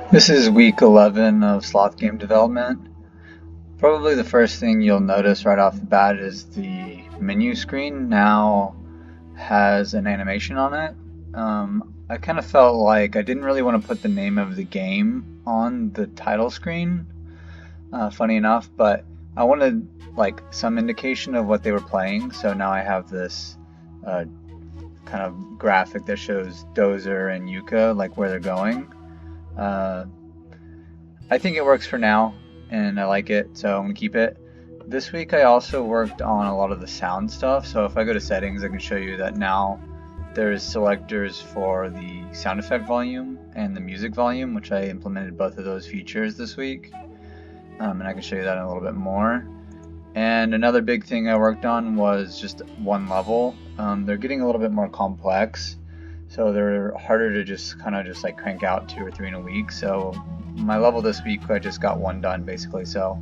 This is week 11 of Sloth game development. Probably the first thing you'll notice right off the bat is the menu screen now has an animation on it. I kind of felt like I didn't really want to put the name of the game on the title screen, funny enough, but I wanted like some indication of what they were playing, so now I have this kind of graphic that shows Dozer and Euka, like where they're going. I think it works for now, and I like it, so I'm going to keep it. This week I also worked on a lot of the sound stuff, so if I go to settings I can show you that now there's selectors for the sound effect volume and the music volume, which I implemented both of those features this week, and I can show you that in a little bit more. And another big thing I worked on was just one level. They're getting a little bit more complex, so they're harder to just kind of just like crank out 2 or 3 in a week. So my level this week, I just got one done basically. So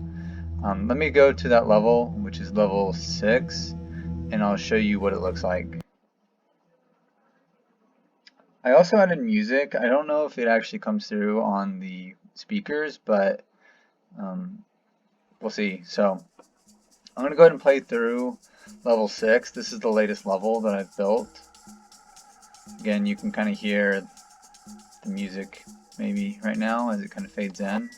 let me go to that level, which is level 6, and I'll show you what it looks like. I also added music. I don't know if it actually comes through on the speakers, but we'll see. So I'm going to go ahead and play through level 6. This is the latest level that I've built. Again, you can kind of hear the music maybe right now as it kind of fades in.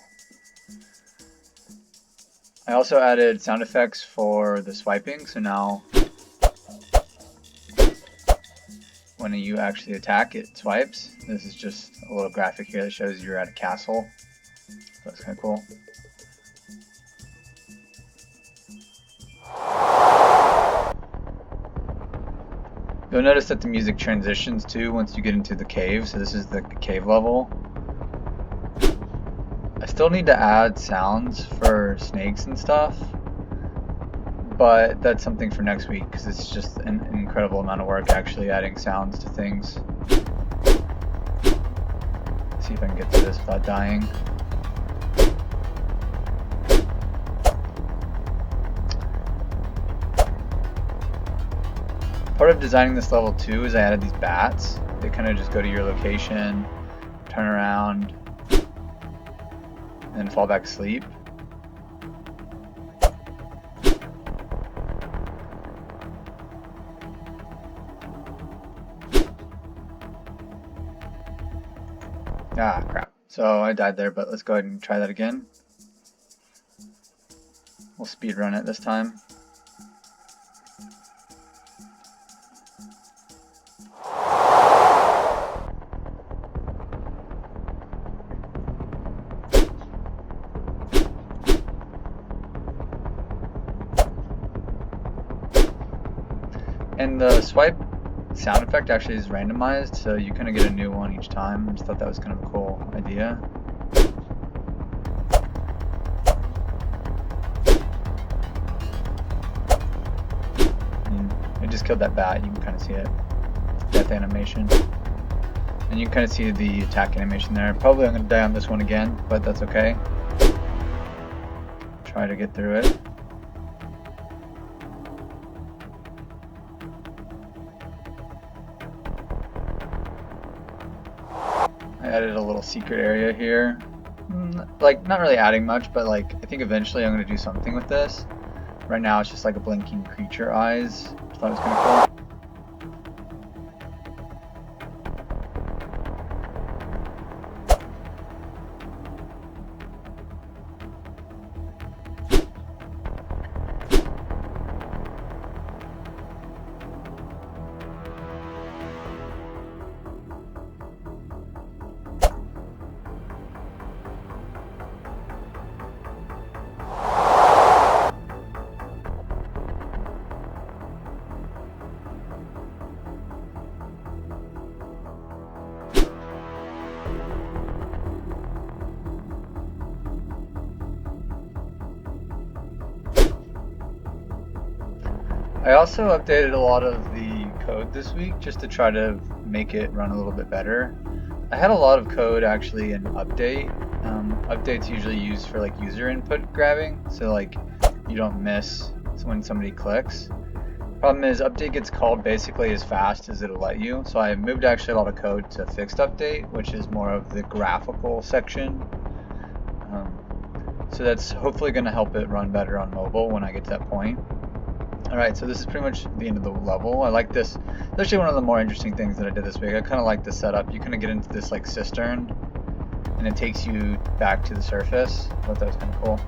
I also added sound effects for the swiping, so now when you actually attack, it swipes. This is just a little graphic here that shows you're at a castle. So that's kind of cool. You'll notice that the music transitions too once you get into the cave, so this is the cave level. I still need to add sounds for snakes and stuff, but that's something for next week because it's just an incredible amount of work actually adding sounds to things. Let's see if I can get through this without dying. Part of designing this level too is I added these bats. They kind of just go to your location, turn around, and then fall back asleep. Ah, crap. So I died there, but let's go ahead and try that again. We'll speed run it this time. And the swipe sound effect actually is randomized, so you kind of get a new one each time. I just thought that was kind of a cool idea. And I just killed that bat, you can kind of see it. Death animation. And you can kind of see the attack animation there. Probably I'm going to die on this one again, but that's okay. Try to get through it. I added a little secret area here. Like, not really adding much, but like, I think eventually I'm going to do something with this. Right now it's just like a blinking creature eyes. I thought it was kind of cool. I also updated a lot of the code this week just to try to make it run a little bit better. I had a lot of code actually in update. Update's usually used for like user input grabbing, so like you don't miss when somebody clicks. Problem is, update gets called basically as fast as it'll let you. So I moved actually a lot of code to fixed update, which is more of the graphical section. So that's hopefully going to help it run better on mobile when I get to that point. Alright, so this is pretty much the end of the level. I like this. It's actually one of the more interesting things that I did this week. I kind of like the setup. You kind of get into this like cistern, and it takes you back to the surface. I thought that was kind of cool.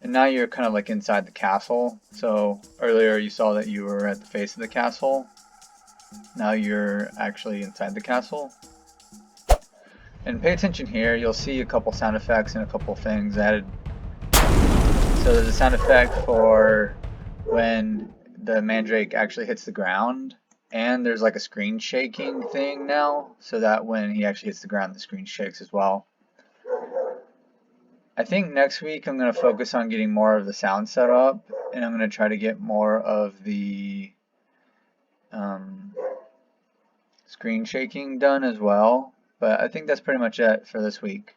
And now you're kind of like inside the castle. So earlier you saw that you were at the face of the castle. Now you're actually inside the castle. And pay attention here, you'll see a couple sound effects and a couple things added. So there's a sound effect for when the mandrake actually hits the ground, and there's like a screen shaking thing now, so that when he actually hits the ground, the screen shakes as well. I think next week I'm going to focus on getting more of the sound set up, and I'm going to try to get more of the screen shaking done as well. But I think that's pretty much it for this week.